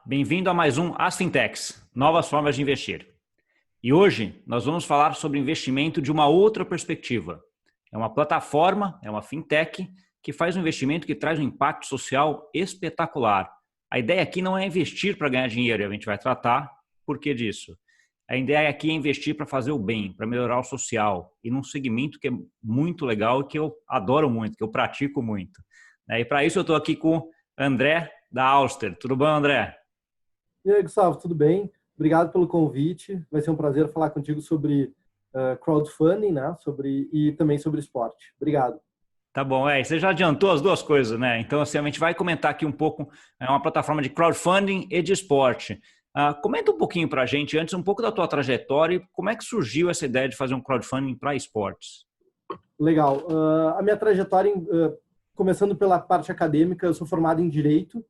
bem-vindo a mais um As Fintechs, novas formas de investir. E hoje nós vamos falar sobre investimento de uma outra perspectiva. É uma plataforma, é uma fintech que faz um investimento que traz um impacto social espetacular. A ideia aqui não é investir para ganhar dinheiro, e a gente vai tratar por que disso. A ideia aqui é investir para fazer o bem, para melhorar o social, e num segmento que é muito legal e que eu adoro muito, que eu pratico muito. E para isso eu estou aqui com o André da Auster. Tudo bom, André? E aí, Gustavo, tudo bem? Obrigado pelo convite. Vai ser um prazer falar contigo sobre crowdfunding, né? E também sobre esporte. Obrigado. Tá bom, você já adiantou as duas coisas, né? Então, assim, a gente vai comentar aqui um pouco, é uma plataforma de crowdfunding e de esporte. Comenta um pouquinho para a gente, antes, um pouco da tua trajetória e como é que surgiu essa ideia de fazer um crowdfunding para esportes. Legal. A minha trajetória, começando pela parte acadêmica, eu sou formado em Direito.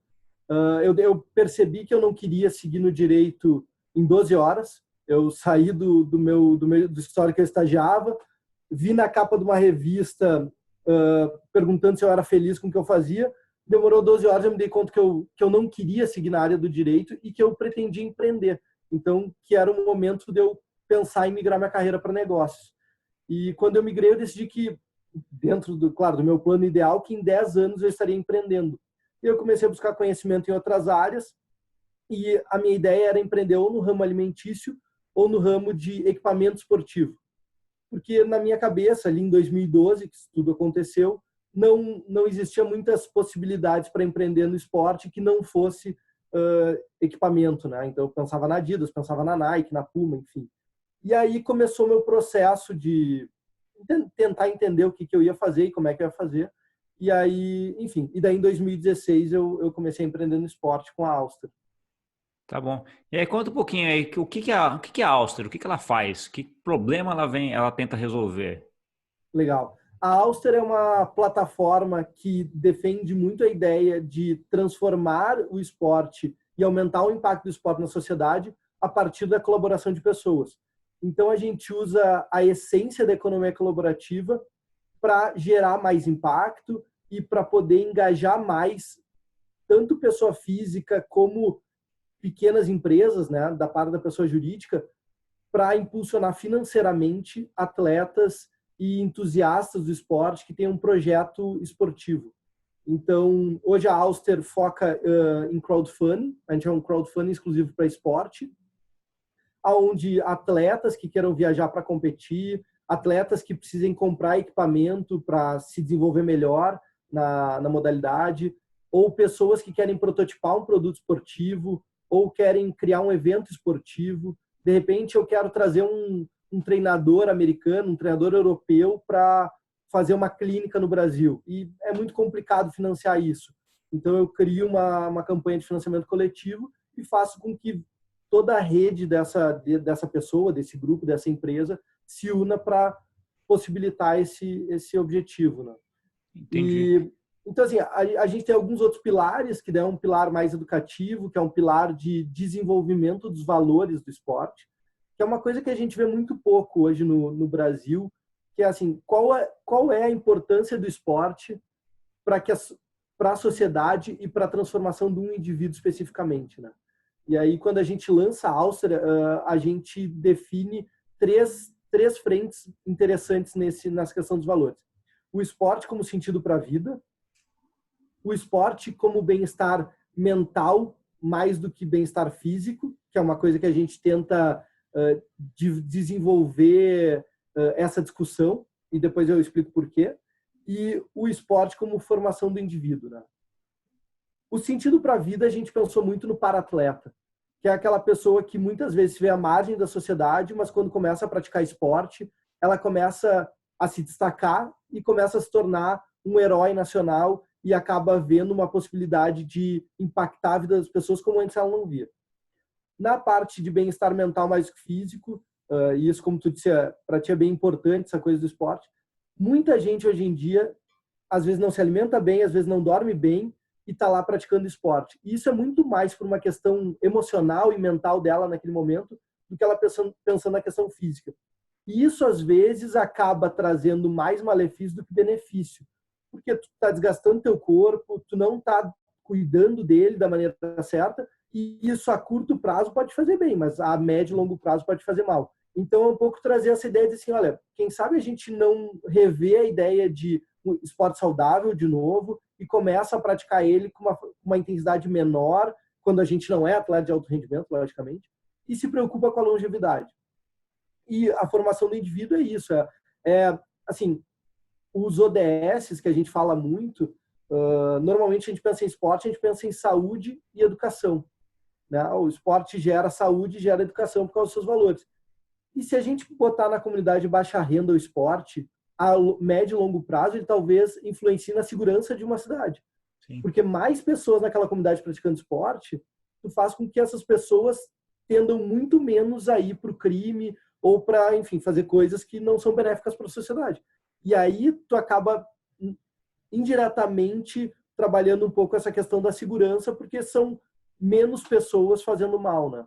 Eu percebi que eu não queria seguir no Direito em 12 horas. Eu saí do escritório que eu estagiava, vi na capa de uma revista perguntando se eu era feliz com o que eu fazia. Demorou 12 horas, eu me dei conta que eu não queria seguir na área do direito e que eu pretendia empreender. Então, que era o momento de eu pensar em migrar minha carreira para negócios. E quando eu migrei, eu decidi que, dentro do meu plano ideal, que em 10 anos eu estaria empreendendo. E eu comecei a buscar conhecimento em outras áreas e a minha ideia era empreender ou no ramo alimentício ou no ramo de equipamento esportivo. Porque na minha cabeça, ali em 2012, que isso tudo aconteceu, não existia muitas possibilidades para empreender no esporte que não fosse equipamento, né? Então eu pensava na Adidas, pensava na Nike, na Puma, enfim. E aí começou meu processo de tentar entender o que eu ia fazer e como é que eu ia fazer. E aí, enfim, e daí em 2016 eu comecei a empreender no esporte com a Auster. Tá bom. E aí, conta um pouquinho aí, o que é a Auster? O que ela faz? Que problema ela tenta resolver? Legal. A Auster é uma plataforma que defende muito a ideia de transformar o esporte e aumentar o impacto do esporte na sociedade a partir da colaboração de pessoas. Então, a gente usa a essência da economia colaborativa para gerar mais impacto e para poder engajar mais tanto pessoa física como pequenas empresas, né, da parte da pessoa jurídica, para impulsionar financeiramente atletas e entusiastas do esporte que têm um projeto esportivo. Então, hoje a Auster foca em crowdfunding, a gente é um crowdfunding exclusivo para esporte, onde atletas que queiram viajar para competir, atletas que precisem comprar equipamento para se desenvolver melhor na modalidade, ou pessoas que querem prototipar um produto esportivo, ou querem criar um evento esportivo. De repente, eu quero trazer um treinador americano, um treinador europeu para fazer uma clínica no Brasil. E é muito complicado financiar isso. Então, eu crio uma campanha de financiamento coletivo e faço com que toda a rede dessa pessoa, desse grupo, dessa empresa, se una para possibilitar esse objetivo. Né? Entendi. Então, assim, a gente tem alguns outros pilares, que é um pilar mais educativo, que é um pilar de desenvolvimento dos valores do esporte, que é uma coisa que a gente vê muito pouco hoje no Brasil, que é assim, qual é a importância do esporte para a sociedade e para a transformação de um indivíduo especificamente, né? E aí, quando a gente lança a Auster, a gente define três frentes interessantes nessa questão dos valores. O esporte como sentido para a vida, o esporte como bem-estar mental, mais do que bem-estar físico, que é uma coisa que a gente tenta desenvolver essa discussão, e depois eu explico por quê, e o esporte como formação do indivíduo. Né? O sentido para a vida, a gente pensou muito no para-atleta, que é aquela pessoa que muitas vezes se vê à margem da sociedade, mas quando começa a praticar esporte, ela começa a se destacar e começa a se tornar um herói nacional e acaba vendo uma possibilidade de impactar a vida das pessoas como antes ela não via. Na parte de bem-estar mental mais que físico, e isso, como tu disse, para ti é bem importante essa coisa do esporte, muita gente hoje em dia, às vezes não se alimenta bem, às vezes não dorme bem e está lá praticando esporte. E isso é muito mais por uma questão emocional e mental dela naquele momento do que ela pensando na questão física. E isso, às vezes, acaba trazendo mais malefício do que benefício. Porque tu está desgastando teu corpo, tu não está cuidando dele da maneira certa E isso a curto prazo pode fazer bem, mas a médio e longo prazo pode fazer mal. Então, é um pouco trazer essa ideia de assim, olha, quem sabe a gente não revê a ideia de um esporte saudável de novo e começa a praticar ele com uma intensidade menor, quando a gente não é atleta de alto rendimento, logicamente, e se preocupa com a longevidade. E a formação do indivíduo é isso. Assim, os ODS, que a gente fala muito, normalmente a gente pensa em esporte, a gente pensa em saúde e educação. Né? O esporte gera saúde e gera educação por causa dos seus valores. E se a gente botar na comunidade de baixa renda o esporte, a médio e longo prazo, ele talvez influencie na segurança de uma cidade. Sim. Porque mais pessoas naquela comunidade praticando esporte, tu faz com que essas pessoas tendam muito menos a ir para o crime ou para, enfim, fazer coisas que não são benéficas para a sociedade. E aí tu acaba indiretamente trabalhando um pouco essa questão da segurança, porque são menos pessoas fazendo mal, né?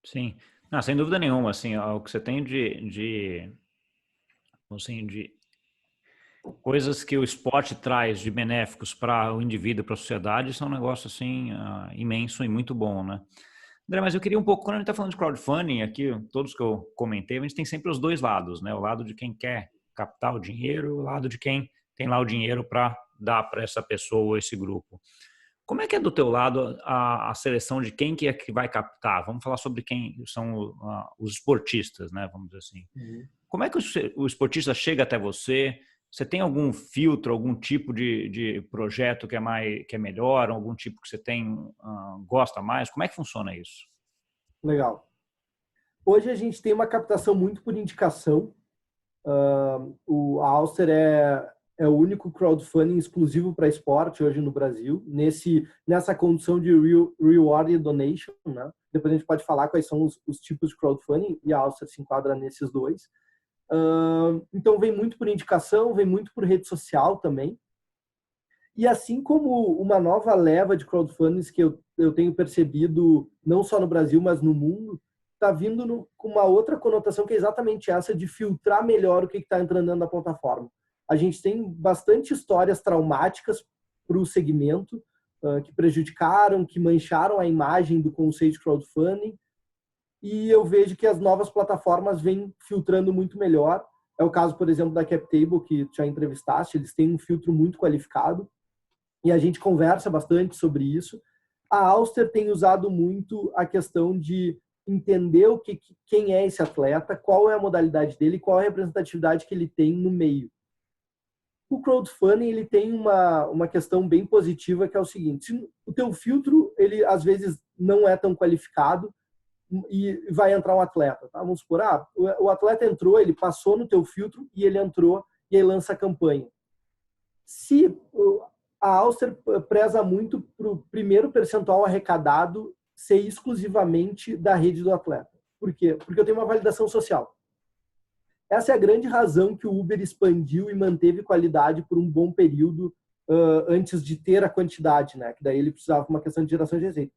Sim. Não, sem dúvida nenhuma, assim, o que você tem de coisas que o esporte traz de benéficos para o indivíduo, para a sociedade, são um negócio assim imenso e muito bom, né? André, mas eu queria um pouco, quando a gente está falando de crowdfunding aqui, todos que eu comentei, a gente tem sempre os dois lados, né? O lado de quem quer captar o dinheiro e o lado de quem tem lá o dinheiro para dar para essa pessoa ou esse grupo. Como é que é do teu lado a seleção de quem que é que vai captar? Vamos falar sobre quem são os esportistas, né? Vamos dizer assim. Uhum. Como é que o esportista chega até você? Você tem algum filtro, algum tipo de projeto que é melhor, algum tipo que você gosta mais? Como é que funciona isso? Legal. Hoje a gente tem uma captação muito por indicação. A Auster é o único crowdfunding exclusivo para esporte hoje no Brasil, nessa condição de reward e donation, né? Depois a gente pode falar quais são os tipos de crowdfunding, e a Auster se enquadra nesses dois. Então vem muito por indicação, vem muito por rede social também. E assim como uma nova leva de crowdfundings que eu tenho percebido, não só no Brasil, mas no mundo, está vindo com uma outra conotação que é exatamente essa de filtrar melhor o que está entrando dentro da plataforma. A gente tem bastante histórias traumáticas para o segmento, que prejudicaram, que mancharam a imagem do conceito de crowdfunding, e eu vejo que as novas plataformas vêm filtrando muito melhor. É o caso, por exemplo, da CapTable, que já entrevistaste, eles têm um filtro muito qualificado, e a gente conversa bastante sobre isso. A Auster tem usado muito a questão de entender quem é esse atleta, qual é a modalidade dele, qual é a representatividade que ele tem no meio. O crowdfunding ele tem uma questão bem positiva, que é o seguinte: se o teu filtro ele às vezes não é tão qualificado e vai entrar um atleta, tá? Vamos supor, o atleta entrou, ele passou no teu filtro e ele entrou e aí lança a campanha. Se a Auster preza muito para o primeiro percentual arrecadado ser exclusivamente da rede do atleta. Por quê? Porque eu tenho uma validação social. Essa é a grande razão que o Uber expandiu e manteve qualidade por um bom período antes de ter a quantidade, né? Que daí ele precisava de uma questão de geração de receita.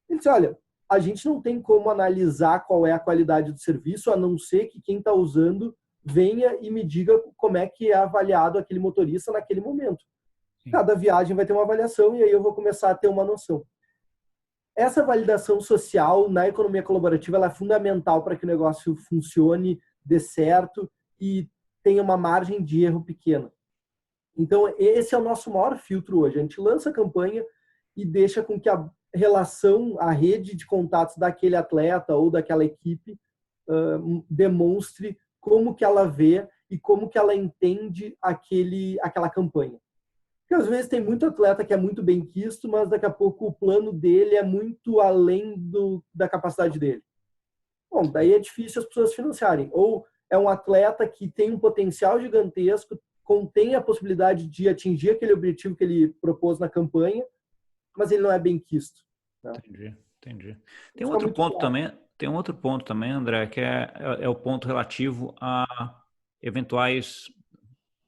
Ele disse, olha, a gente não tem como analisar qual é a qualidade do serviço, a não ser que quem está usando venha e me diga como é que é avaliado aquele motorista naquele momento. Sim. Cada viagem vai ter uma avaliação e aí eu vou começar a ter uma noção. Essa validação social na economia colaborativa ela é fundamental para que o negócio funcione, dê certo e tenha uma margem de erro pequena. Então, esse é o nosso maior filtro hoje. A gente lança a campanha e deixa com que a relação, a rede de contatos daquele atleta ou daquela equipe demonstre como que ela vê e como que ela entende aquela campanha. Porque às vezes tem muito atleta que é muito bem quisto, mas daqui a pouco o plano dele é muito além da capacidade dele. Bom, daí é difícil as pessoas financiarem. Ou é um atleta que tem um potencial gigantesco, contém a possibilidade de atingir aquele objetivo que ele propôs na campanha, mas ele não é bem quisto. Né? Entendi. Tem um outro ponto também, André, que é o ponto relativo a eventuais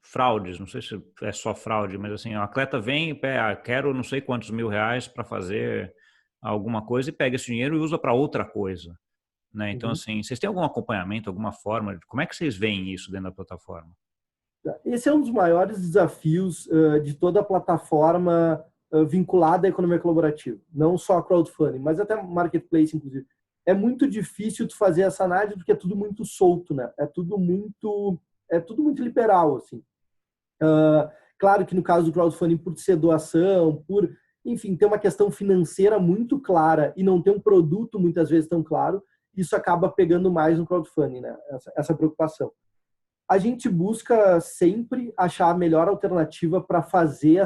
fraudes. Não sei se é só fraude, mas assim, o atleta vem e pega, quero não sei quantos R$1.000 para fazer alguma coisa e pega esse dinheiro e usa para outra coisa. Né? Então, assim, vocês têm algum acompanhamento, alguma forma? Como é que vocês veem isso dentro da plataforma? Esse é um dos maiores desafios de toda a plataforma vinculada à economia colaborativa, não só crowdfunding, mas até marketplace, inclusive. É muito difícil tu fazer essa análise porque é tudo muito solto, né? É tudo muito liberal, assim. Claro que no caso do crowdfunding, por ser doação, enfim, ter uma questão financeira muito clara e não ter um produto muitas vezes tão claro, isso acaba pegando mais no crowdfunding, né? Essa preocupação. A gente busca sempre achar a melhor alternativa para fazer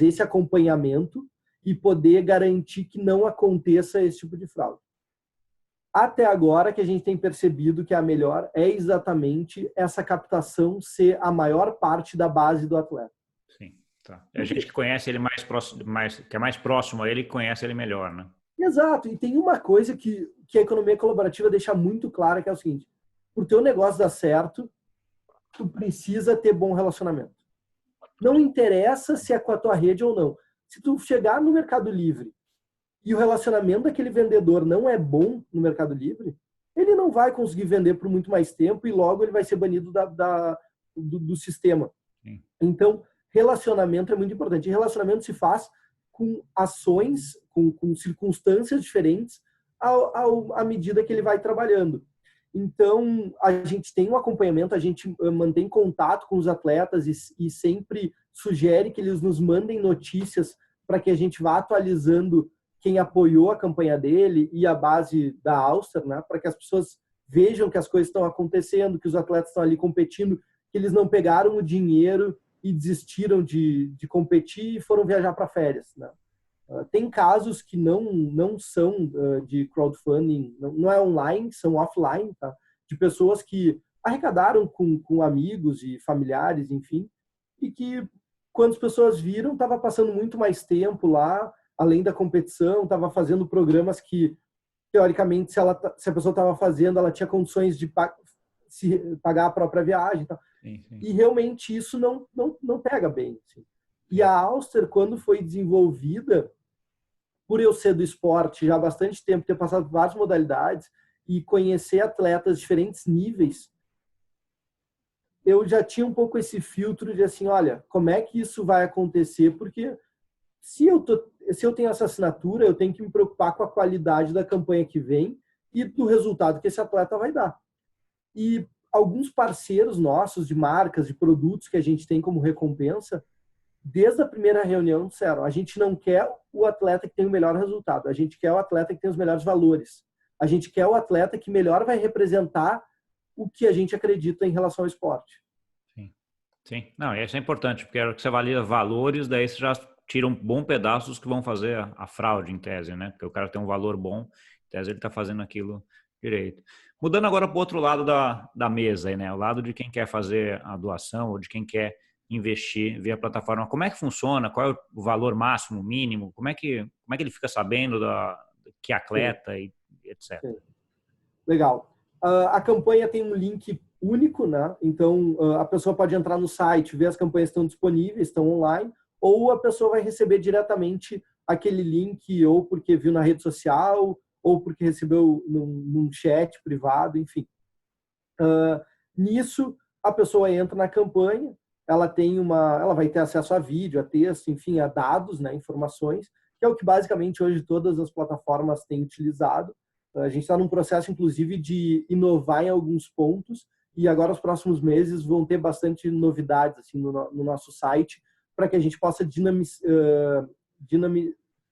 esse acompanhamento e poder garantir que não aconteça esse tipo de fraude. Até agora, que a gente tem percebido que a melhor é exatamente essa captação ser a maior parte da base do atleta. Sim, tá. É a gente que conhece ele mais próximo, que é mais próximo a ele, conhece ele melhor, né? Exato. E tem uma coisa que a economia colaborativa deixa muito clara, que é o seguinte: para o teu negócio dar certo, tu precisa ter bom relacionamento. Não interessa se é com a tua rede ou não. Se tu chegar no Mercado Livre e o relacionamento daquele vendedor não é bom no Mercado Livre, ele não vai conseguir vender por muito mais tempo e logo ele vai ser banido do sistema. Sim. Então, relacionamento é muito importante. E relacionamento se faz com ações, com circunstâncias diferentes à medida que ele vai trabalhando. Então, a gente tem um acompanhamento, a gente mantém contato com os atletas e sempre sugere que eles nos mandem notícias para que a gente vá atualizando quem apoiou a campanha dele e a base da Auster, né? Para que as pessoas vejam que as coisas estão acontecendo, que os atletas estão ali competindo, que eles não pegaram o dinheiro e desistiram de competir e foram viajar para férias, né? Tem casos que não são de crowdfunding, não é online, são offline, tá? De pessoas que arrecadaram com amigos e familiares, enfim, e que, quando as pessoas viram, estava passando muito mais tempo lá, além da competição, estava fazendo programas que, teoricamente, se a pessoa estava fazendo, ela tinha condições de pagar a própria viagem. Tá? Sim. E realmente isso não pega bem. Assim. E a Auster, quando foi desenvolvida, por eu ser do esporte já há bastante tempo, ter passado por várias modalidades e conhecer atletas de diferentes níveis, eu já tinha um pouco esse filtro de assim, olha, como é que isso vai acontecer? Porque se eu tenho essa assinatura, eu tenho que me preocupar com a qualidade da campanha que vem e do resultado que esse atleta vai dar. E alguns parceiros nossos de marcas, de produtos que a gente tem como recompensa, desde a primeira reunião disseram, a gente não quer o atleta que tem o melhor resultado, a gente quer o atleta que tem os melhores valores. A gente quer o atleta que melhor vai representar o que a gente acredita em relação ao esporte. Sim. Não, isso é importante, porque é que você avalia valores, daí você já tira um bom pedaço dos que vão fazer a fraude, em tese, né? Porque o cara tem um valor bom, em tese ele está fazendo aquilo direito. Mudando agora para o outro lado da mesa, aí, né? O lado de quem quer fazer a doação ou de quem quer investir via plataforma. Como é que funciona? Qual é o valor máximo, mínimo? Como é que ele fica sabendo que atleta e etc? Sim. Legal. A campanha tem um link único, né? Então, a pessoa pode entrar no site, ver as campanhas que estão disponíveis, estão online, ou a pessoa vai receber diretamente aquele link, ou porque viu na rede social, ou porque recebeu num chat privado, enfim. Nisso, a pessoa entra na campanha, ela vai ter acesso a vídeo, a texto, enfim, a dados, né, informações, que é o que basicamente hoje todas as plataformas têm utilizado. A gente está num processo, inclusive, de inovar em alguns pontos e agora os próximos meses vão ter bastante novidades assim, no nosso site para que a gente possa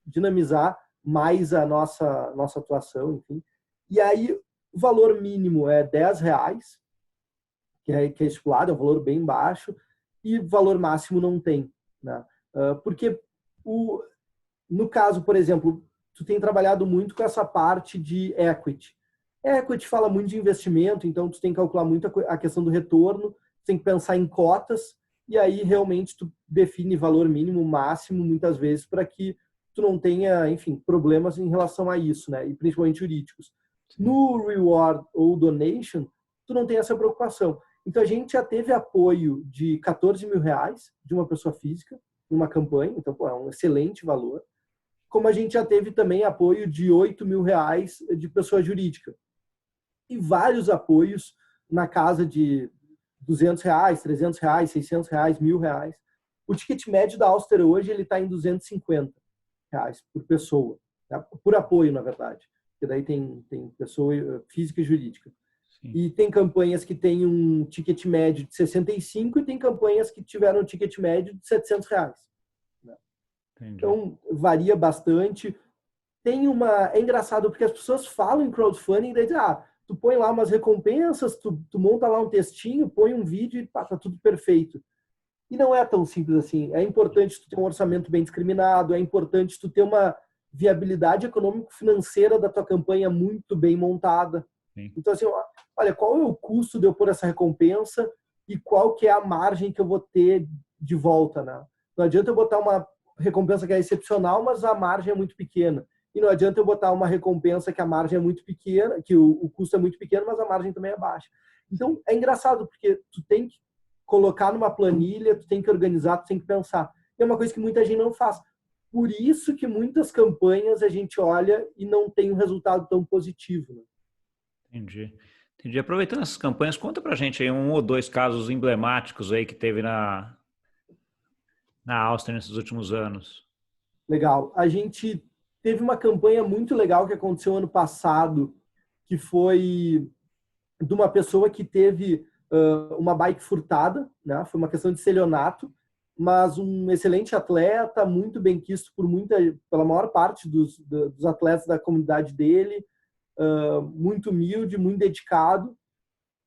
dinamizar mais a nossa atuação, enfim. E aí, o valor mínimo é R$10, que é estipulado, é um valor bem baixo, e valor máximo não tem. Né? Porque, no caso, por exemplo, tu tem trabalhado muito com essa parte de equity. Equity fala muito de investimento, então tu tem que calcular muito a questão do retorno, tu tem que pensar em cotas, e aí realmente tu define valor mínimo, máximo, muitas vezes, para que tu não tenha, enfim, problemas em relação a isso, né? E principalmente jurídicos. No reward ou donation, tu não tem essa preocupação. Então, a gente já teve apoio de R$14 mil de uma pessoa física, numa campanha, então, é um excelente valor. Como a gente já teve também apoio de R$8 mil de pessoa jurídica. E vários apoios na casa de R$200, R$300, R$600, R$1.000. O ticket médio da Auster hoje ele está em R$ 250 por pessoa, tá? Por apoio, na verdade. Porque daí tem pessoa física e jurídica. Sim. E tem campanhas que têm um ticket médio de 65 e tem campanhas que tiveram um ticket médio de R$ 700. Né? Então, varia bastante. É engraçado porque as pessoas falam em crowdfunding e dizem, tu põe lá umas recompensas, tu monta lá um textinho, põe um vídeo e tá tudo perfeito. E não é tão simples assim. É importante tu ter um orçamento bem discriminado, é importante tu ter uma viabilidade econômico-financeira da tua campanha muito bem montada. Sim. Então, assim, olha, qual é o custo de eu pôr essa recompensa e qual que é a margem que eu vou ter de volta, né? Não adianta eu botar uma recompensa que é excepcional, mas a margem é muito pequena. E não adianta eu botar uma recompensa que a margem é muito pequena, que o custo é muito pequeno, mas a margem também é baixa. Então, é engraçado, porque tu tem que colocar numa planilha, tu tem que organizar, tu tem que pensar. E é uma coisa que muita gente não faz. Por isso que muitas campanhas a gente olha e não tem um resultado tão positivo. Né? Entendi. Aproveitando essas campanhas, conta pra gente aí 1 ou 2 casos emblemáticos aí que teve na Auster nesses últimos anos. Legal. A gente teve uma campanha muito legal que aconteceu ano passado, que foi de uma pessoa que teve uma bike furtada, né? Foi uma questão de estelionato, mas um excelente atleta, muito bem quisto pela maior parte dos atletas da comunidade dele, muito humilde, muito dedicado,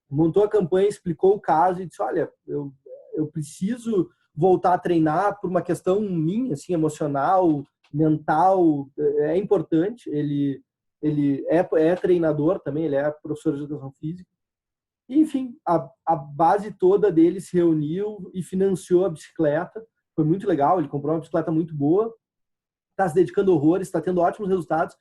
montou a campanha, explicou o caso e disse, olha, eu preciso voltar a treinar por uma questão minha, assim, emocional, mental, é importante. Ele é treinador também, ele é professor de educação física. E, enfim, a base toda dele se reuniu e financiou a bicicleta. Foi muito legal, ele comprou uma bicicleta muito boa, está se dedicando horrores, está tendo ótimos resultados.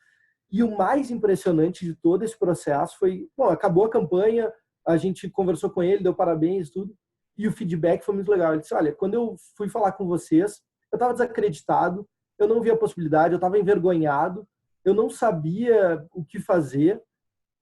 E o mais impressionante de todo esse processo foi, acabou a campanha, a gente conversou com ele, deu parabéns e tudo, e o feedback foi muito legal. Ele disse, olha, quando eu fui falar com vocês, eu estava desacreditado, eu não via a possibilidade, eu estava envergonhado, eu não sabia o que fazer,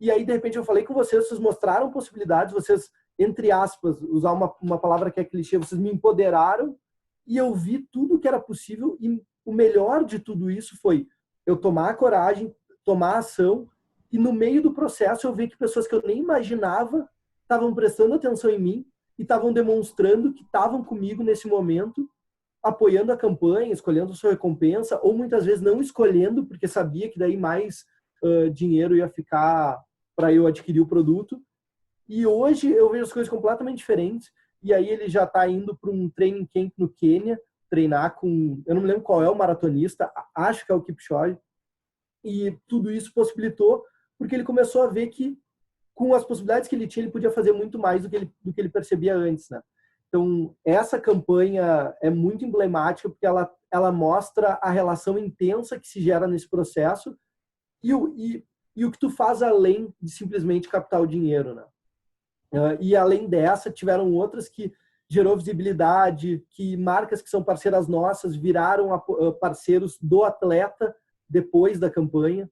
e aí, de repente, eu falei com vocês, vocês mostraram possibilidades, vocês, entre aspas, usar uma palavra que é clichê, vocês me empoderaram, e eu vi tudo que era possível, e o melhor de tudo isso foi eu tomar a coragem, tomar a ação, e no meio do processo eu vi que pessoas que eu nem imaginava estavam prestando atenção em mim e estavam demonstrando que estavam comigo nesse momento, apoiando a campanha, escolhendo a sua recompensa, ou muitas vezes não escolhendo, porque sabia que daí mais dinheiro ia ficar para eu adquirir o produto. E hoje eu vejo as coisas completamente diferentes, e aí ele já está indo para um training camp no Quênia, treinar com, eu não me lembro qual é o maratonista, acho que é o Kipchoge, e tudo isso possibilitou porque ele começou a ver que com as possibilidades que ele tinha, ele podia fazer muito mais do que ele percebia antes, né? Então, essa campanha é muito emblemática porque ela mostra a relação intensa que se gera nesse processo e o que tu faz além de simplesmente captar o dinheiro, né? E além dessa, tiveram outras que gerou visibilidade, que marcas que são parceiras nossas viraram parceiros do atleta depois da campanha.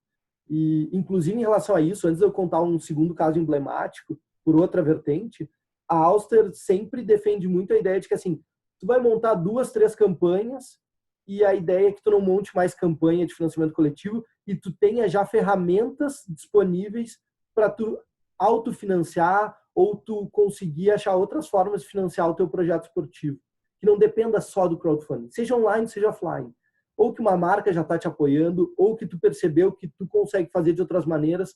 E, inclusive, em relação a isso, antes de eu contar um segundo caso emblemático, por outra vertente, a Auster sempre defende muito a ideia de que, assim, tu vai montar 2, 3 campanhas e a ideia é que tu não monte mais campanha de financiamento coletivo e tu tenha já ferramentas disponíveis para tu autofinanciar ou tu conseguir achar outras formas de financiar o teu projeto esportivo, que não dependa só do crowdfunding, seja online, seja offline. Ou que uma marca já está te apoiando, ou que tu percebeu que tu consegue fazer de outras maneiras,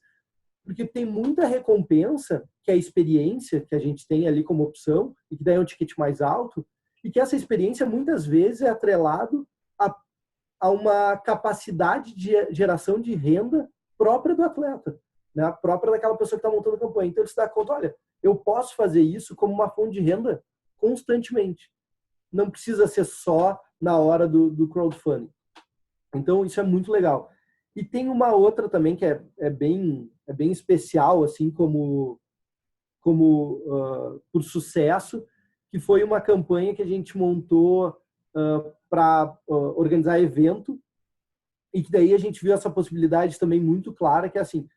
porque tem muita recompensa, que é a experiência que a gente tem ali como opção, e que daí é um ticket mais alto, e que essa experiência muitas vezes é atrelado a uma capacidade de geração de renda própria do atleta, né? Própria daquela pessoa que está montando a campanha. Então, ele se dá conta, olha, eu posso fazer isso como uma fonte de renda constantemente. Não precisa ser só na hora do crowdfunding. Então, isso é muito legal. E tem uma outra também que é bem especial, assim, como por sucesso, que foi uma campanha que a gente montou para organizar evento, e que daí a gente viu essa possibilidade também muito clara, que é assim,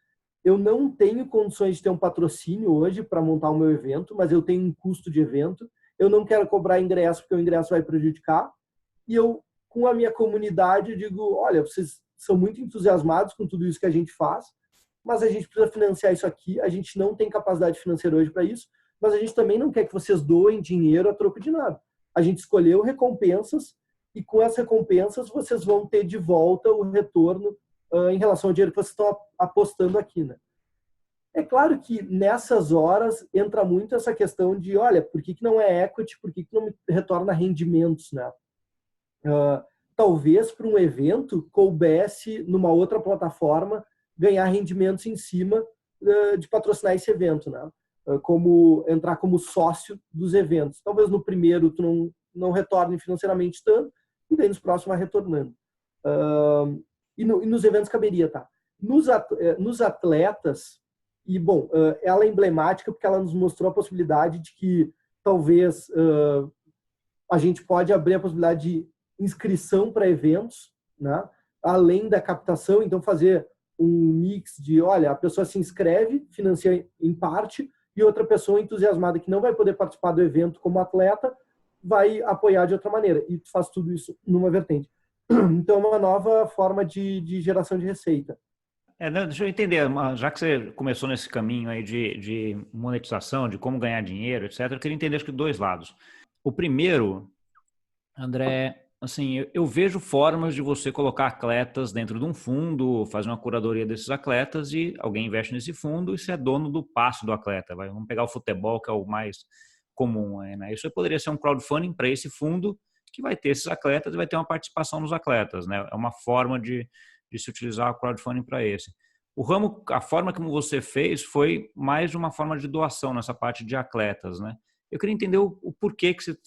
eu não tenho condições de ter um patrocínio hoje para montar o meu evento, mas eu tenho um custo de evento, eu não quero cobrar ingresso porque o ingresso vai prejudicar. E eu, com a minha comunidade, eu digo, olha, vocês são muito entusiasmados com tudo isso que a gente faz, mas a gente precisa financiar isso aqui, a gente não tem capacidade financeira hoje para isso, mas a gente também não quer que vocês doem dinheiro a troco de nada. A gente escolheu recompensas e com as recompensas vocês vão ter de volta o retorno em relação ao dinheiro que vocês estão apostando aqui, né? É claro que nessas horas entra muito essa questão de, olha, por que não é equity, por que não me retorna rendimentos, né? Talvez para um evento coubesse numa outra plataforma ganhar rendimentos em cima de patrocinar esse evento, né? Como entrar como sócio dos eventos. Talvez no primeiro tu não retorne financeiramente tanto, e daí nos próximos vai retornando. E nos eventos caberia, tá? Nos atletas, e bom, ela é emblemática porque ela nos mostrou a possibilidade de que talvez a gente pode abrir a possibilidade de inscrição para eventos, né? Além da captação, então fazer um mix de, olha, a pessoa se inscreve, financia em parte, e outra pessoa entusiasmada que não vai poder participar do evento como atleta, vai apoiar de outra maneira. E tu faz tudo isso numa vertente. Então, é uma nova forma de geração de receita. Deixa eu entender, já que você começou nesse caminho aí de monetização, de como ganhar dinheiro, etc., eu queria entender acho que dois lados. O primeiro, André, assim, eu vejo formas de você colocar atletas dentro de um fundo, fazer uma curadoria desses atletas e alguém investe nesse fundo e você é dono do passe do atleta. Vamos pegar o futebol, que é o mais comum, né? Isso poderia ser um crowdfunding para esse fundo que vai ter esses atletas e vai ter uma participação nos atletas, né? É uma forma de se utilizar o crowdfunding para esse. A forma como você fez foi mais uma forma de doação nessa parte de atletas, né? Eu queria entender o porquê que você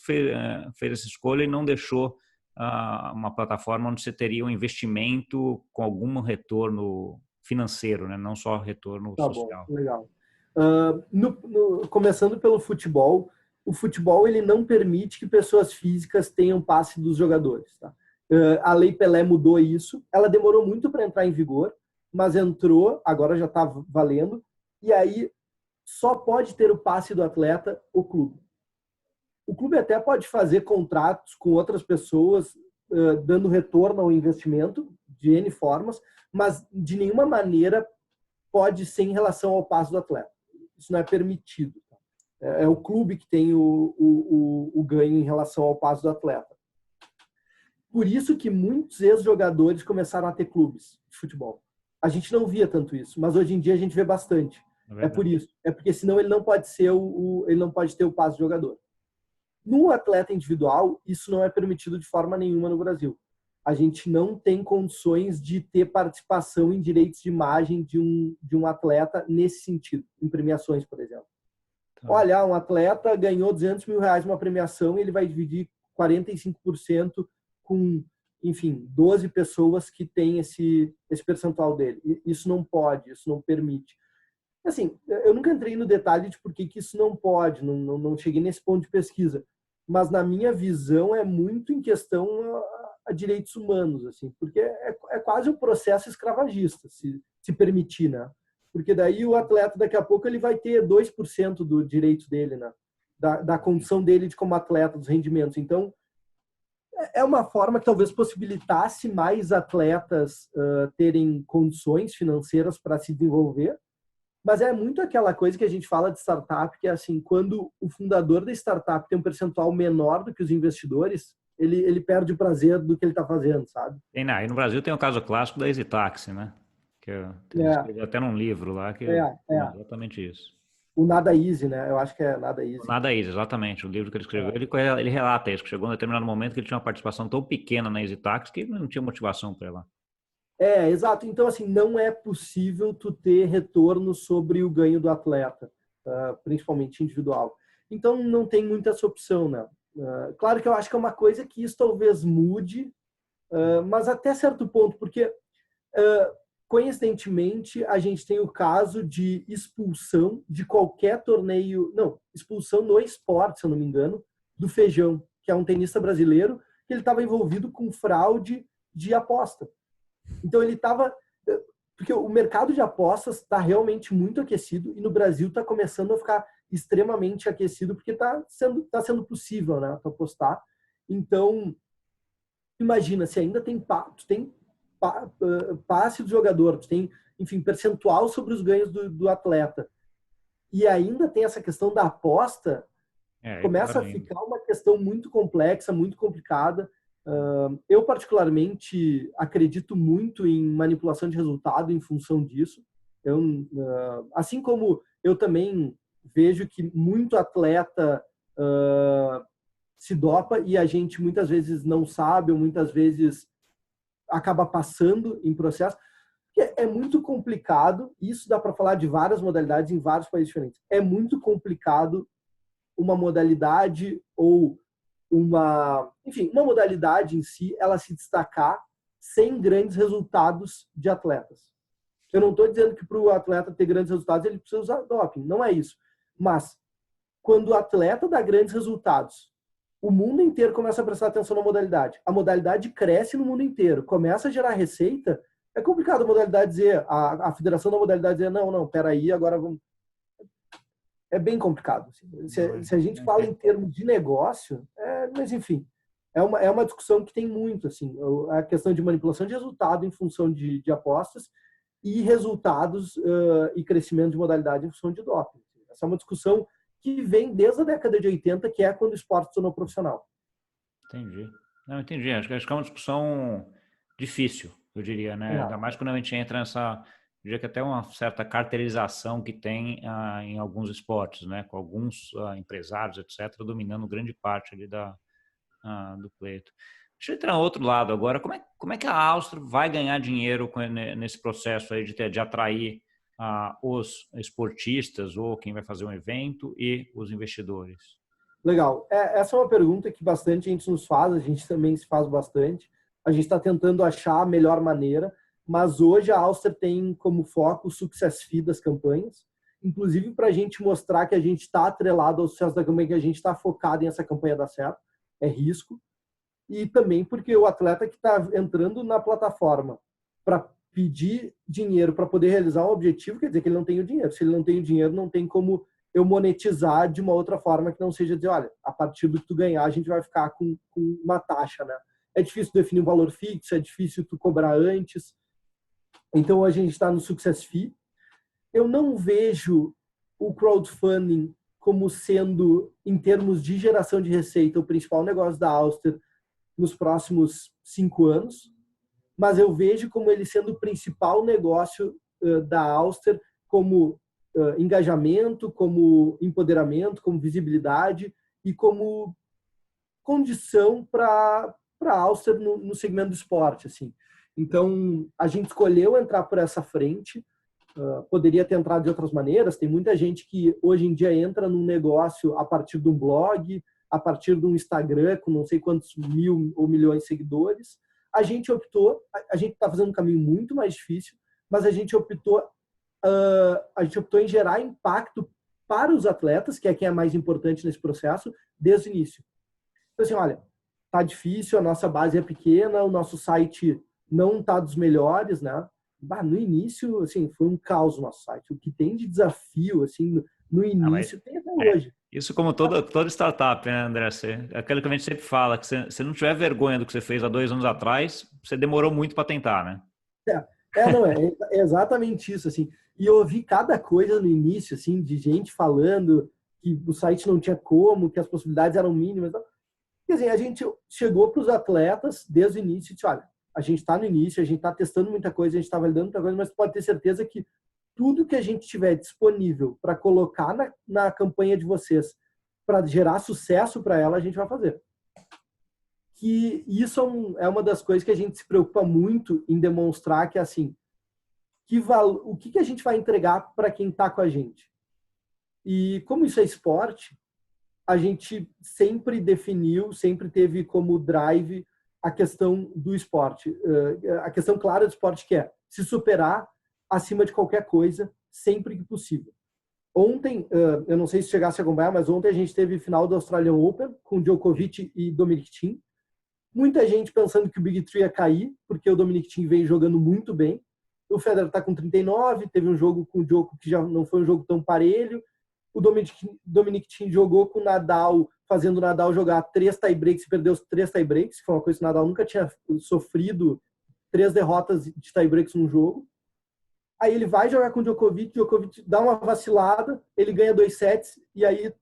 fez essa escolha e não deixou uma plataforma onde você teria um investimento com algum retorno financeiro, né? Não só retorno social. Bom, legal. Começando pelo futebol, o futebol ele não permite que pessoas físicas tenham passe dos jogadores. Tá? A Lei Pelé mudou isso. Ela demorou muito para entrar em vigor, mas entrou, agora já está valendo. E aí só pode ter o passe do atleta o clube. O clube até pode fazer contratos com outras pessoas, dando retorno ao investimento de N formas, mas de nenhuma maneira pode ser em relação ao passe do atleta. Isso não é permitido. É o clube que tem o ganho em relação ao passe do atleta. Por isso que muitos ex-jogadores começaram a ter clubes de futebol. A gente não via tanto isso, mas hoje em dia a gente vê bastante. É por isso. É porque senão ele não pode ser ele não pode ter o passe de jogador. No atleta individual, isso não é permitido de forma nenhuma no Brasil. A gente não tem condições de ter participação em direitos de imagem de um atleta nesse sentido, em premiações, por exemplo. Tá. Olha, um atleta ganhou R$200 mil uma premiação e ele vai dividir 45% com, enfim, 12 pessoas que têm esse percentual dele. Isso não pode, isso não permite. Assim, eu nunca entrei no detalhe de por que isso não pode, não cheguei nesse ponto de pesquisa, mas na minha visão é muito em questão a direitos humanos, assim, porque é quase um processo escravagista, se permitir, né? Porque daí o atleta, daqui a pouco, ele vai ter 2% do direito dele, né? Da condição dele de como atleta, dos rendimentos. Então, é uma forma que talvez possibilitasse mais atletas terem condições financeiras para se desenvolver. Mas é muito aquela coisa que a gente fala de startup, que é assim, quando o fundador da startup tem um percentual menor do que os investidores, ele perde o prazer do que ele está fazendo, sabe? E no Brasil tem o caso clássico da EasyTaxi, né? Que eu escrevi até num livro lá que é exatamente isso. O Nada Easy, né? Eu acho que é Nada Easy. O Nada Easy, exatamente. O livro que ele escreveu, ele relata isso, que chegou em determinado momento que ele tinha uma participação tão pequena na EasyTaxi que não tinha motivação para ir lá. Exato. Então, assim, não é possível tu ter retorno sobre o ganho do atleta, principalmente individual. Então, não tem muita essa opção, né? Claro que eu acho que é uma coisa que isso talvez mude, mas até certo ponto, porque, coincidentemente, a gente tem o caso de expulsão de qualquer torneio, expulsão no esporte, se eu não me engano, do Feijão, que é um tenista brasileiro, que ele estava envolvido com fraude de aposta. Então ele estava... Porque o mercado de apostas está realmente muito aquecido e no Brasil está começando a ficar extremamente aquecido porque tá sendo possível, né, tu apostar. Então, imagina, se ainda tem passe do jogador, tu tem, enfim, percentual sobre os ganhos do atleta, e ainda tem essa questão da aposta, começa a ficar uma questão muito complexa, muito complicada. Eu, particularmente, acredito muito em manipulação de resultado em função disso. Assim como eu também vejo que muito atleta se dopa e a gente muitas vezes não sabe ou muitas vezes acaba passando em processo. É muito complicado, isso dá para falar de várias modalidades em vários países diferentes. É muito complicado uma modalidade ou uma modalidade em si, ela se destacar sem grandes resultados de atletas. Eu não estou dizendo que para o atleta ter grandes resultados ele precisa usar doping, não é isso. Mas quando o atleta dá grandes resultados, o mundo inteiro começa a prestar atenção na modalidade. A modalidade cresce no mundo inteiro, começa a gerar receita. É complicado a modalidade dizer, a federação da modalidade dizer, não, peraí, agora vamos... É bem complicado. Assim. Se a gente fala em termos de negócio, mas enfim, é uma discussão que tem muito, assim, a questão de manipulação de resultado em função de apostas e resultados e crescimento de modalidade em função de doping. Essa é uma discussão que vem desde a década de 80, que é quando o esporte se tornou profissional. Entendi. Não, entendi. Acho que é uma discussão difícil, eu diria, né? Ainda mais quando a gente entra nessa... Eu diria que até uma certa cartelização que tem em alguns esportes, né? Com alguns empresários, etc., dominando grande parte ali do pleito. Deixa eu entrar no outro lado agora. Como é que a Áustria vai ganhar dinheiro nesse processo aí de atrair os esportistas ou quem vai fazer um evento e os investidores? Legal. Essa é uma pergunta que bastante gente nos faz, a gente também se faz bastante. A gente está tentando achar a melhor maneira, mas hoje a Áustria tem como foco o success fee das campanhas, inclusive para a gente mostrar que a gente está atrelado ao sucesso da campanha, que a gente está focado em essa campanha dar certo, é risco. E também porque o atleta que está entrando na plataforma para pedir dinheiro para poder realizar um objetivo, quer dizer que ele não tem o dinheiro. Se ele não tem o dinheiro, não tem como eu monetizar de uma outra forma que não seja dizer, olha, a partir do que tu ganhar, a gente vai ficar com uma taxa, né? É difícil definir um valor fixo, é difícil tu cobrar antes. Então, a gente está no success fee. Eu não vejo o crowdfunding como sendo, em termos de geração de receita, o principal negócio da Áustria nos próximos 5 anos, mas eu vejo como ele sendo o principal negócio da Áustria como engajamento, como empoderamento, como visibilidade e como condição para a Áustria no segmento do esporte, assim. Então, a gente escolheu entrar por essa frente, poderia ter entrado de outras maneiras, tem muita gente que hoje em dia entra num negócio a partir de um blog, a partir de um Instagram com não sei quantos mil ou milhões de seguidores. A gente está fazendo um caminho muito mais difícil, mas a gente optou em gerar impacto para os atletas, que é quem é mais importante nesse processo, desde o início. Então, assim, olha, tá difícil, a nossa base é pequena, o nosso site não tá dos melhores, né? No início, assim, foi um caos o nosso site. O que tem de desafio, assim, no início, tem até hoje. Isso como toda startup, né, André? Aquilo que a gente sempre fala, que você não tiver vergonha do que você fez há 2 anos atrás, você demorou muito para tentar, né? É exatamente isso, assim. E eu ouvi cada coisa no início, assim, de gente falando que o site não tinha como, que as possibilidades eram mínimas. Quer dizer, a gente chegou para os atletas desde o início e disse, olha, a gente está no início, a gente está testando muita coisa, a gente está validando muita coisa, mas pode ter certeza que tudo que a gente tiver disponível para colocar na campanha de vocês, para gerar sucesso para ela, a gente vai fazer. Que isso é uma das coisas que a gente se preocupa muito em demonstrar que, assim, o que a gente vai entregar para quem está com a gente. E como isso é esporte, a gente sempre definiu, sempre teve como drive a questão do esporte. A questão clara do esporte que é se superar acima de qualquer coisa, sempre que possível. Ontem, eu não sei se chegasse a acompanhar, mas ontem a gente teve final do Australian Open com Djokovic e Dominic Thiem. Muita gente pensando que o Big Three ia cair, porque o Dominic Thiem vem jogando muito bem. O Federer está com 39, teve um jogo com o Djokovic que já não foi um jogo tão parelho. o Dominic Thiem jogou com o Nadal, fazendo o Nadal jogar 3 tie-breaks e perdeu os 3 tie-breaks, que foi uma coisa que o Nadal nunca tinha sofrido 3 derrotas de tie-breaks num jogo. Aí ele vai jogar com o Djokovic dá uma vacilada, ele ganha 2 sets, e aí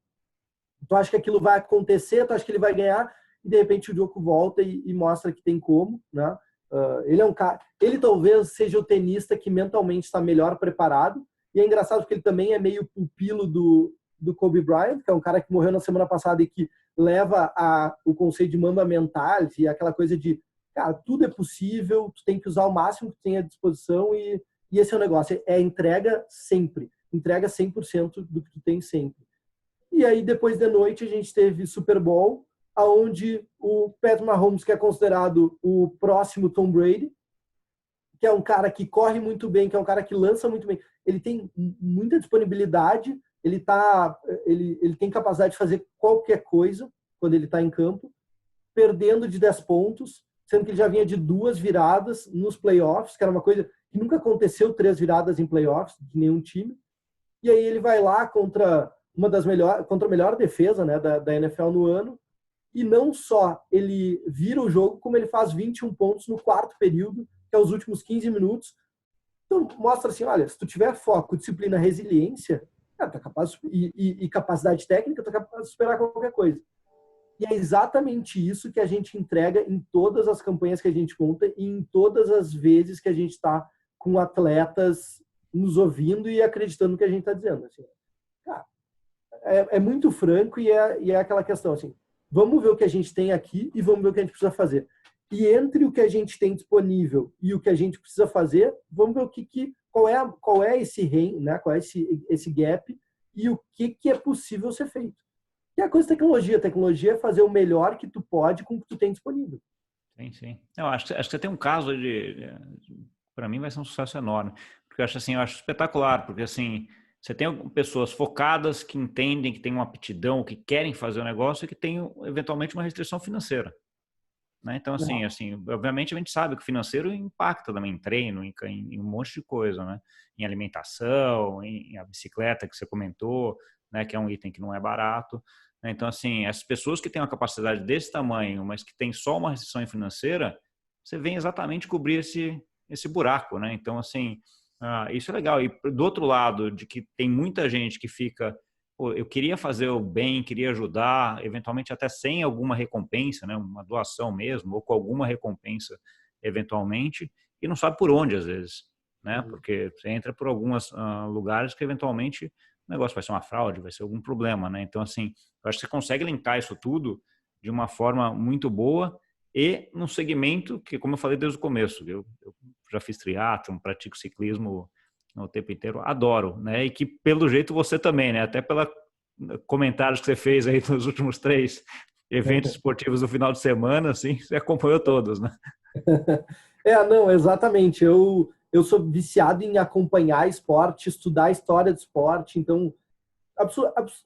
tu acha que aquilo vai acontecer, tu acha que ele vai ganhar, e de repente o Djoko volta e mostra que tem como, né? Ele é um cara, ele talvez seja o tenista que mentalmente está melhor preparado, e é engraçado porque ele também é meio pupilo do Kobe Bryant, que é um cara que morreu na semana passada e que leva o conceito de Mamba Mentality, aquela coisa de, cara, tudo é possível, tu tem que usar o máximo que tem à disposição, e esse é o negócio, é entrega sempre, entrega 100% do que tu tem sempre. E aí, depois de noite, a gente teve Super Bowl, onde o Patrick Mahomes, que é considerado o próximo Tom Brady, que é um cara que corre muito bem, que é um cara que lança muito bem, ele tem muita disponibilidade, ele tem capacidade de fazer qualquer coisa quando ele está em campo, perdendo de 10 pontos, sendo que ele já vinha de 2 viradas nos playoffs, que era uma coisa que nunca aconteceu, 3 viradas em playoffs de nenhum time. E aí ele vai lá contra contra a melhor defesa, né, da NFL no ano, e não só ele vira o jogo, como ele faz 21 pontos no 4º período, que é os últimos 15 minutos. Então mostra assim, olha, se tu tiver foco, disciplina, resiliência, tá capaz, e capacidade técnica, tu é capaz de superar qualquer coisa. E é exatamente isso que a gente entrega em todas as campanhas que a gente monta e em todas as vezes que a gente está com atletas nos ouvindo e acreditando no que a gente está dizendo. Assim, cara, é muito franco e é aquela questão assim, vamos ver o que a gente tem aqui e vamos ver o que a gente precisa fazer. E entre o que a gente tem disponível e o que a gente precisa fazer, vamos ver qual é esse range, né? Qual é esse gap e o que é possível ser feito. E a coisa da tecnologia. A tecnologia é fazer o melhor que tu pode com o que tu tem disponível. Sim, sim. Eu acho que você tem um caso para mim vai ser um sucesso enorme. Porque eu acho espetacular, porque assim, você tem pessoas focadas que entendem, que têm uma aptidão, que querem fazer o negócio e que têm eventualmente uma restrição financeira. Né? Então, assim, obviamente a gente sabe que o financeiro impacta também em treino, em um monte de coisa, né? Em alimentação, em a bicicleta que você comentou, né? Que é um item que não é barato. Né? Então, assim, as pessoas que têm uma capacidade desse tamanho, mas que têm só uma restrição financeira, você vem exatamente cobrir esse buraco, né? Então, assim, isso é legal. E do outro lado, de que tem muita gente que fica... Pô, eu queria fazer o bem, queria ajudar, eventualmente até sem alguma recompensa, né? Uma doação mesmo, ou com alguma recompensa, eventualmente, e não sabe por onde, às vezes, né? Porque você entra por alguns lugares que, eventualmente, o negócio vai ser uma fraude, vai ser algum problema, né? Então, assim, eu acho que você consegue linkar isso tudo de uma forma muito boa e num segmento que, como eu falei desde o começo, eu já fiz triatlon, pratico ciclismo o tempo inteiro, adoro, né? E que pelo jeito você também, né? Até pelos comentários que você fez aí nos últimos 3 eventos esportivos do final de semana, assim, você acompanhou todos, né? Não, exatamente. Eu sou viciado em acompanhar esporte, estudar a história do esporte, então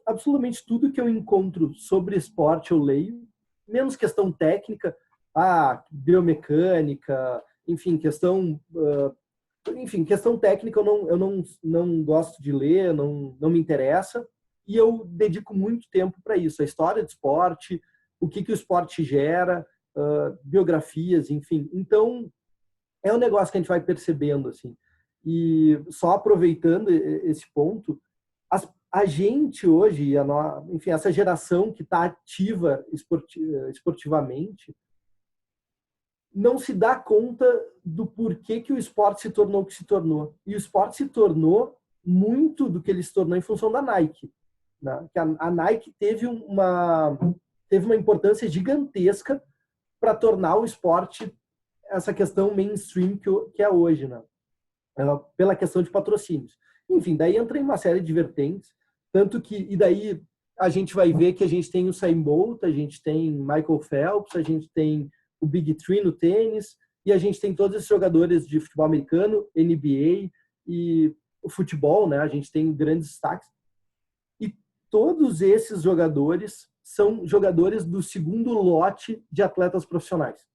absolutamente tudo que eu encontro sobre esporte eu leio, menos questão técnica, biomecânica, enfim, questão técnica eu não gosto de ler, não me interessa, e eu dedico muito tempo para isso, a história do esporte, o que o esporte gera, biografias, enfim. Então, é um negócio que a gente vai percebendo, assim. E só aproveitando esse ponto, a gente hoje, enfim, essa geração que está ativa esportivamente, não se dá conta do porquê que o esporte se tornou o que se tornou. E o esporte se tornou muito do que ele se tornou em função da Nike. Né? Que a Nike teve uma importância gigantesca para tornar o esporte essa questão mainstream que é hoje, né? Pela questão de patrocínios. Enfim, daí entra em uma série de vertentes, tanto que, e daí a gente vai ver que a gente tem o Usain Bolt, a gente tem Michael Phelps, a gente tem o Big Three no tênis, e a gente tem todos esses jogadores de futebol americano, NBA e o futebol, né? A gente tem grandes destaques. E todos esses jogadores são jogadores do segundo lote de atletas profissionais.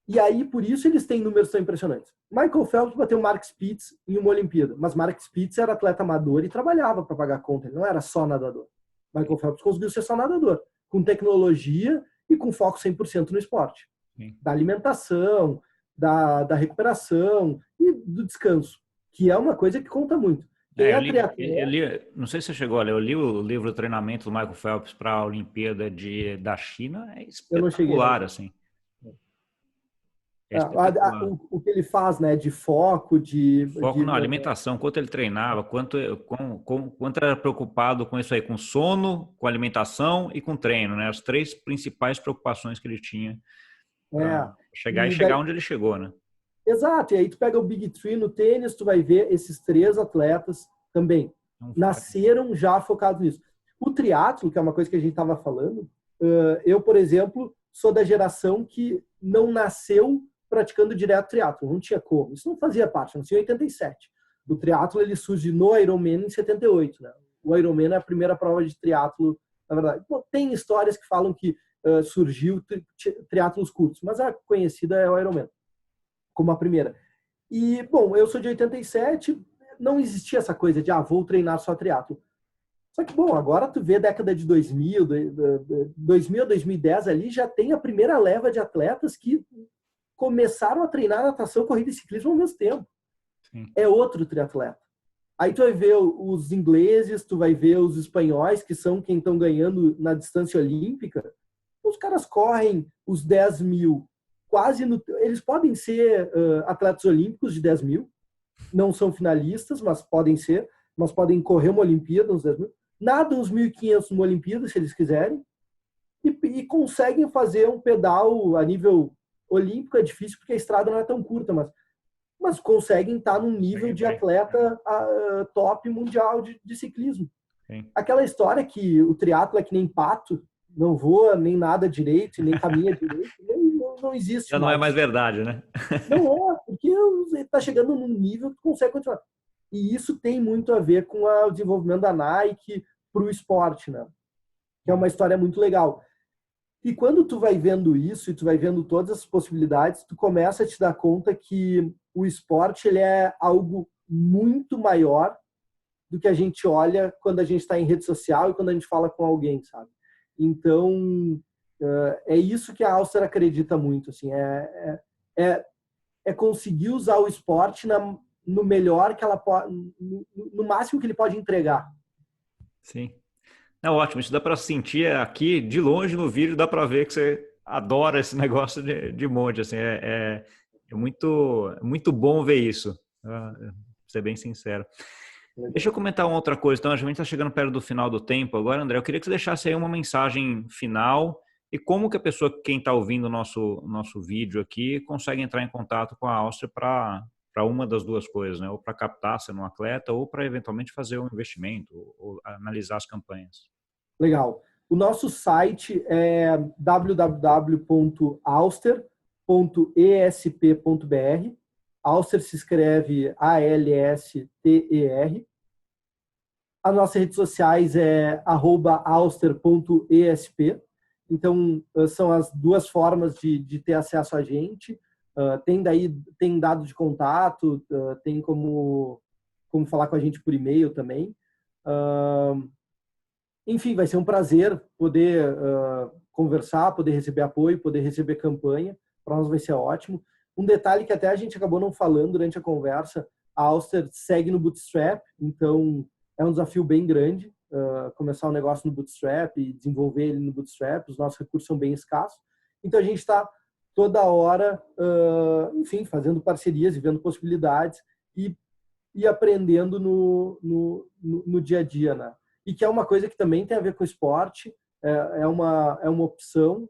E aí, por isso, eles têm números tão impressionantes. Michael Phelps bateu Mark Spitz em uma Olimpíada, mas Mark Spitz era atleta amador e trabalhava para pagar conta, ele não era só nadador. Michael Phelps conseguiu ser só nadador, com tecnologia e com foco 100% no esporte. Sim. Da alimentação, da recuperação e do descanso, que é uma coisa que conta muito. Eu li, não sei se você chegou a ler, eu li o livro Treinamento do Michael Phelps para a Olimpíada da China, é espetacular, assim. O que ele faz, né, de foco, foco na alimentação, quanto ele treinava, quanto era preocupado com isso aí, com sono, com alimentação e com treino, né? As 3 principais preocupações que ele tinha para chegar onde ele chegou, né? Exato, e aí tu pega o Big Three no tênis, tu vai ver esses 3 atletas também nasceram já focados nisso. O triatlo, que é uma coisa que a gente estava falando, eu, por exemplo, sou da geração que não nasceu praticando direto triatlo, não tinha como. Isso não fazia parte, nasci em 87. O triatlo ele surge no Ironman em 78, né? O Ironman é a primeira prova de triatlo, na verdade. Bom, tem histórias que falam que surgiu triatlos curtos, mas a conhecida é o Ironman como a primeira. E, bom, eu sou de 87, não existia essa coisa de, vou treinar só triatlo. Só que, bom, agora tu vê a década de 2000 a 2010 ali, já tem a primeira leva de atletas que começaram a treinar natação, corrida e ciclismo ao mesmo tempo. Sim. É outro triatleta. Aí tu vai ver os ingleses, tu vai ver os espanhóis, que são quem estão ganhando na distância olímpica. Os caras correm os 10 mil quase eles podem ser atletas olímpicos de 10 mil, não são finalistas, mas podem ser, mas podem correr uma Olimpíada nos 10 mil, nadam uns 1.500 numa Olimpíada, se eles quiserem, e conseguem fazer um pedal a nível olímpico. É difícil porque a estrada não é tão curta, mas conseguem estar num nível de atleta top mundial de ciclismo. Sim. Aquela história que o triatlo é que nem pato, não voa, nem nada direito, nem caminha direito, não existe. Já não é mais verdade, né? Não é, porque ele está chegando num nível que consegue continuar. E isso tem muito a ver com o desenvolvimento da Nike para o esporte, né? Que é uma história muito legal. E quando tu vai vendo isso e tu vai vendo todas as possibilidades, tu começa a te dar conta que o esporte ele é algo muito maior do que a gente olha quando a gente está em rede social e quando a gente fala com alguém, sabe? Então, é isso que a Auster acredita muito, assim, é conseguir usar o esporte no melhor que ela pode, no máximo que ele pode entregar. Sim. É ótimo, isso dá para sentir aqui, de longe no vídeo, dá para ver que você adora esse negócio de monte, assim, é muito bom ver isso, pra ser bem sincero. Deixa eu comentar uma outra coisa, então a gente está chegando perto do final do tempo agora, André, eu queria que você deixasse aí uma mensagem final e como que a pessoa, quem está ouvindo o nosso vídeo aqui, consegue entrar em contato com a Auster para uma das duas coisas, né? Ou para captar sendo um atleta ou para eventualmente fazer um investimento ou analisar as campanhas. Legal. O nosso site é www.auster.esp.br. Auster se escreve ALSTER. As nossas redes sociais é @auster.esp. Então, são as duas formas de ter acesso a gente. Tem dado de contato, tem como falar com a gente por e-mail também. Enfim, vai ser um prazer poder conversar, poder receber apoio, poder receber campanha. Para nós vai ser ótimo. Um detalhe que até a gente acabou não falando durante a conversa, a Auster segue no Bootstrap, então é um desafio bem grande começar um negócio no Bootstrap e desenvolver ele no Bootstrap. Os nossos recursos são bem escassos. Então a gente está toda hora, enfim, fazendo parcerias e vendo possibilidades e aprendendo no dia a dia, né? E que é uma coisa que também tem a ver com o esporte, é uma opção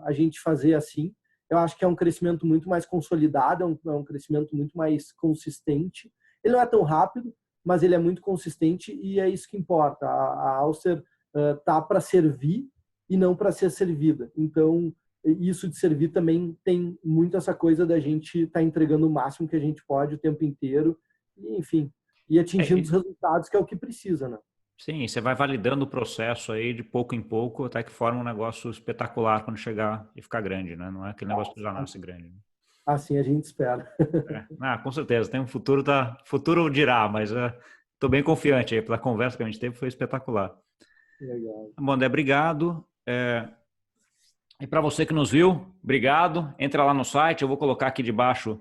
a gente fazer assim. Eu acho que é um crescimento muito mais consolidado, é um crescimento muito mais consistente. Ele não é tão rápido, mas ele é muito consistente e é isso que importa. A Auster tá para servir e não para ser servida. Então, isso de servir também tem muito essa coisa da gente estar entregando o máximo que a gente pode o tempo inteiro, e, enfim, e atingindo os resultados, que é o que precisa, né? Sim, você vai validando o processo aí de pouco em pouco, até que forma um negócio espetacular quando chegar e ficar grande, né? Não é aquele negócio que já nasce grande, né? Assim a gente espera. É. Ah, com certeza, tem um futuro, futuro dirá, mas estou bem confiante aí, pela conversa que a gente teve, foi espetacular. Legal. Bom, André, obrigado. E para você que nos viu, obrigado. Entra lá no site, eu vou colocar aqui debaixo,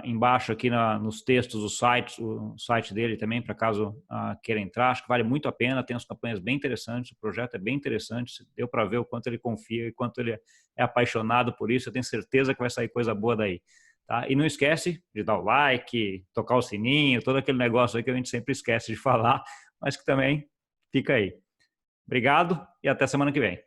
embaixo aqui nos textos o site dele também, para caso queira entrar. Acho que vale muito a pena, tem umas campanhas bem interessantes, o projeto é bem interessante, deu para ver o quanto ele confia e quanto ele é apaixonado por isso. Eu tenho certeza que vai sair coisa boa daí. Tá? E não esquece de dar o like, tocar o sininho, todo aquele negócio aí que a gente sempre esquece de falar, mas que também fica aí. Obrigado e até semana que vem.